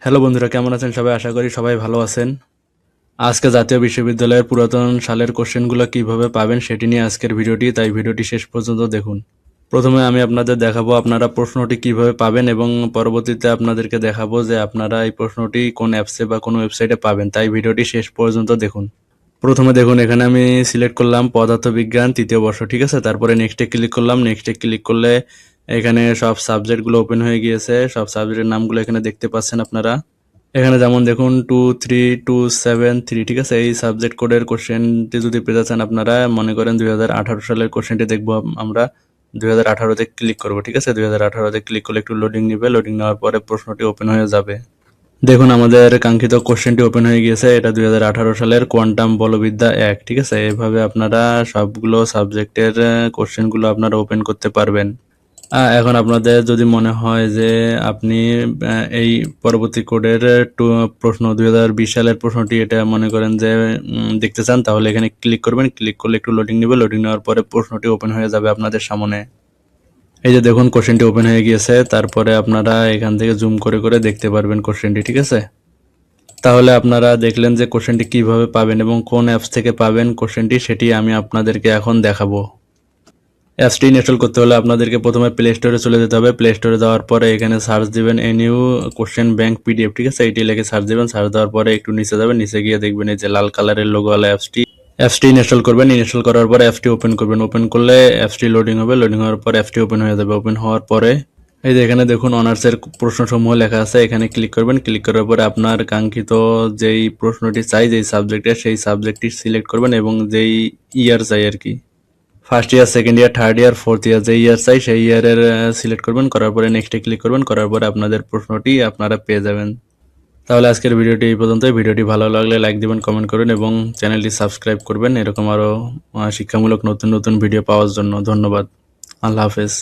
Hello বন্ধুরা, কেমন আছেন সবাই? আশা করি সবাই ভালো আছেন। আজকে জাতীয় বিশ্ববিদ্যালয়ের পুরাতন সালের কোশ্চেনগুলো কিভাবে পাবেন সেটি নিয়ে আজকের ভিডিওটি, তাই ভিডিওটি শেষ পর্যন্ত দেখুন। প্রথমে আমি আপনাদের দেখাবো আপনারা প্রশ্নটি কিভাবে পাবেন এবং পরবর্তীতে আপনাদেরকে দেখাবো যে আপনারা এই প্রশ্নটি কোন অ্যাপসে বা কোন ওয়েবসাইটে পাবেন, তাই ভিডিওটি শেষ পর্যন্ত দেখুন। প্রথমে দেখুন, এখানে আমি সিলেক্ট করলাম পদার্থবিজ্ঞান ৩য় বর্ষ, ঠিক আছে। তারপরে নেক্সটে ক্লিক করলাম। নেক্সটে ক্লিক করলে এখানে সব সাবজেক্টগুলো ওপেন হয়ে গিয়েছে। সব সাবজেক্টের নামগুলো এখানে দেখতে পাচ্ছেন আপনারা। এখানে যেমন দেখুন 23273, ঠিক আছে। এই সাবজেক্ট কোডের কোশ্চেনটি যদি পেতে চান আপনারা, মনে করেন 2018 সালের কোশ্চেনটি দেখবো আমরা। 2018-তে ক্লিক করবো, ঠিক আছে। 2018-তে ক্লিক করলে একটু লোডিং নিবে। লোডিং নেওয়ার পরে প্রশ্নটি ওপেন হয়ে যাবে। দেখুন আমাদের কাঙ্ক্ষিত কোশ্চেনটি ওপেন হয়ে গিয়েছে। এটা 2018 সালের কোয়ান্টাম বলবিদ্যা 1, ঠিক আছে। এভাবে আপনারা সবগুলো সাবজেক্টের কোশ্চেনগুলো আপনারা ওপেন করতে পারবেন। এখন আপনাদের যদি মনে হয় যে আপনি এই পরবর্তী কোডের প্রশ্ন 2020 সালের প্রশ্নটি এটা মনে করেন যে দেখতে চান, তাহলে এখানে ক্লিক করবেন। ক্লিক করলে একটু লোডিং নেবে। লোডিং নেওয়ার পরে প্রশ্নটি ওপেন হয়ে যাবে আপনাদের সামনে। এই যে দেখুন কোশ্চেনটি ওপেন হয়ে গিয়েছে। তারপরে আপনারা এখান থেকে জুম করে করে দেখতে পারবেন কোশ্চেনটি, ঠিক আছে। তাহলে আপনারা দেখলেন যে কোশ্চেনটি কিভাবে পাবেন এবং কোন অ্যাপস থেকে পাবেন কোশ্চেনটি, সেটি আমি আপনাদেরকে এখন দেখাবো। অ্যাপসটি ইনস্টল করতে হলে আপনাদেরকে প্রথমে প্লে স্টোরে চলে যেতে হবে। প্লে স্টোরে যাওয়ার পরে এখানে সার্চ দিবেন এনইউ কোশ্চেন ব্যাংক পিডিএফ, ঠিক আছে। এটি লিখে সার্চ দিবেন। সার্চ দেওয়ার পরে একটু নিচে যাবেন। নিচে গিয়ে দেখবেন এই যে লাল কালারের লোগোওয়ালা অ্যাপসটি ইনস্টল করবেন। ইনস্টল করার পরে অ্যাপসটি ওপেন করবেন। ওপেন করলে অ্যাপসটি লোডিং হবে। লোডিং হওয়ার পরে অ্যাপসটি ওপেন হয়ে যাবে। ওপেন হওয়ার পরে এই যে এখানে দেখুন অনার্সের প্রশ্নসমূহ লেখা আছে। এখানে ক্লিক করবেন। ক্লিক করার পরে আপনার কাঙ্ক্ষিত যেই প্রশ্নটি চাই, যেই সাবজেক্টের, সেই সাবজেক্টটি সিলেক্ট করবেন এবং যেই ইয়ার চাই আর কি, first year, second year, third year, fourth year, যে ইয়ার চাই সেই ইয়ারের সিলেক্ট করবেন। করার পরে নেক্সটে ক্লিক করবেন। করার পরে আপনাদের প্রশ্নটি আপনারা পেয়ে যাবেন। তাহলে আজকের ভিডিওটি এই পর্যন্তই। ভিডিওটি ভালো লাগলে লাইক দিবেন, কমেন্ট করবেন এবং চ্যানেলটি সাবস্ক্রাইব করবেন এরকম আরও শিক্ষামূলক নতুন নতুন ভিডিও পাওয়ার জন্য। ধন্যবাদ। আল্লাহ হাফেজ।